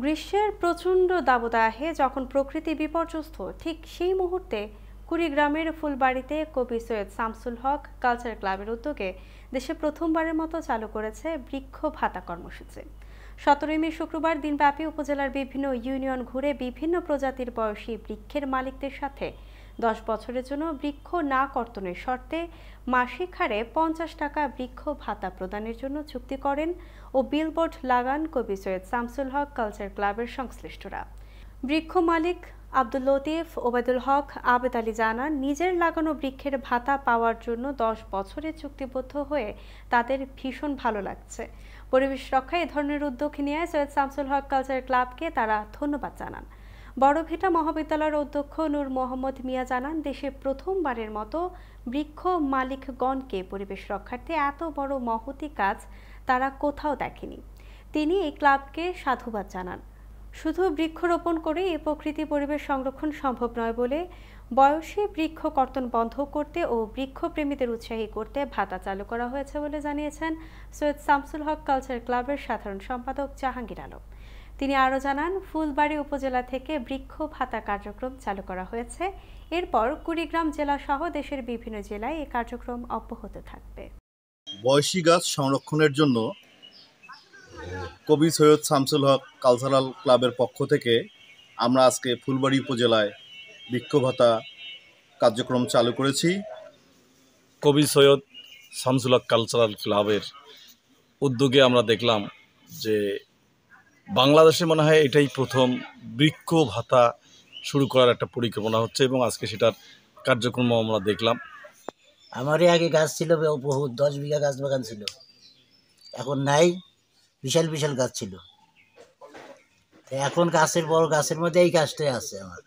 গ্রীষ্মের প্রচণ্ড দাবদাহে যখন প্রকৃতি বিপর্যস্ত, ঠিক সেই মুহূর্তে কুড়িগ্রামের ফুলবাড়িতে কবি সৈয়দ শামসুল হক কালচার ক্লাবের উদ্যোগে দেশে প্রথমবারের মতো চালু করেছে বৃক্ষ ভাতা কর্মসূচি। 17 মে শুক্রবার দিনব্যাপী উপজেলার বিভিন্ন ইউনিয়ন ঘুরে বিভিন্ন প্রজাতির বয়সী বৃক্ষের মালিকদের সাথে 10 বছরের জন্য বৃক্ষ না কর্তনের শর্তে মাসিক হারে 50 টাকা বৃক্ষ ভাতা প্রদানের জন্য চুক্তি করেন ও বিলবোর্ড লাগান কবি সৈয়দ শামসুল হক কালচার ক্লাবের সংশ্লিষ্টরা। বৃক্ষ মালিক আব্দুল লতিফ ওবায়দুল হক আবেদ আলী জানান, নিজের লাগানো বৃক্ষের ভাতা পাওয়ার জন্য 10 বছরে চুক্তিবদ্ধ হয়ে তাদের ভীষণ ভালো লাগছে। পরিবেশ রক্ষায় এ ধরনের উদ্যোগ নিয়ে সৈয়দ শামসুল হক কালচার ক্লাবকে তারা ধন্যবাদ জানান। বড়ভিটা মহাবিদ্যালয়ের অধ্যক্ষ নূর মোহাম্মদ মিয়া জানান, দেশে প্রথমবারের মতো বৃক্ষ মালিকগণকে পরিবেশ রক্ষার্থে এত বড় মহতি কাজ তারা কোথাও দেখেনি। তিনি এই ক্লাবকে সাধুবাদ জানান। শুধু বৃক্ষরোপণ করে এই প্রকৃতি পরিবেশ সংরক্ষণ সম্ভব নয় বলে বয়সী বৃক্ষ কর্তন বন্ধ করতে ও বৃক্ষপ্রেমীদের উৎসাহী করতে ভাতা চালু করা হয়েছে বলে জানিয়েছেন সৈয়দ শামসুল হক কালচার ক্লাবের সাধারণ সম্পাদক জাহাঙ্গীর আলম। তিনি আরও জানান, ফুলবাড়ী উপজেলা থেকে বৃক্ষ ভাতা কার্যক্রম চালু করা হয়েছে। এরপর কুড়িগ্রাম জেলা সহ দেশের বিভিন্ন জেলায় এই কার্যক্রম অব্যাহত থাকবে। বয়সী গাছ সংরক্ষণের জন্য কবি সৈয়দ শামসুল হক কালচারাল ক্লাবের পক্ষ থেকে আমরা আজকে ফুলবাড়ী উপজেলায় বৃক্ষ ভাতা কার্যক্রম চালু করেছি। কবি সৈয়দ শামসুল হক কালচারাল ক্লাবের উদ্যোগে আমরা দেখলাম যে বাংলাদেশে মনে হয় এটাই প্রথম বৃক্ষ ভাতা শুরু করার একটা পরিকল্পনা হচ্ছে এবং আজকে সেটার কার্যক্রম আমরা দেখলাম। আমারই আগে গাছ ছিল বহু 10 বিঘা গাছ বাগান ছিল, এখন নাই। বিশাল বিশাল গাছ ছিল, এখন গাছের বড় গাছের মধ্যে এই গাছটাই আছে আমার।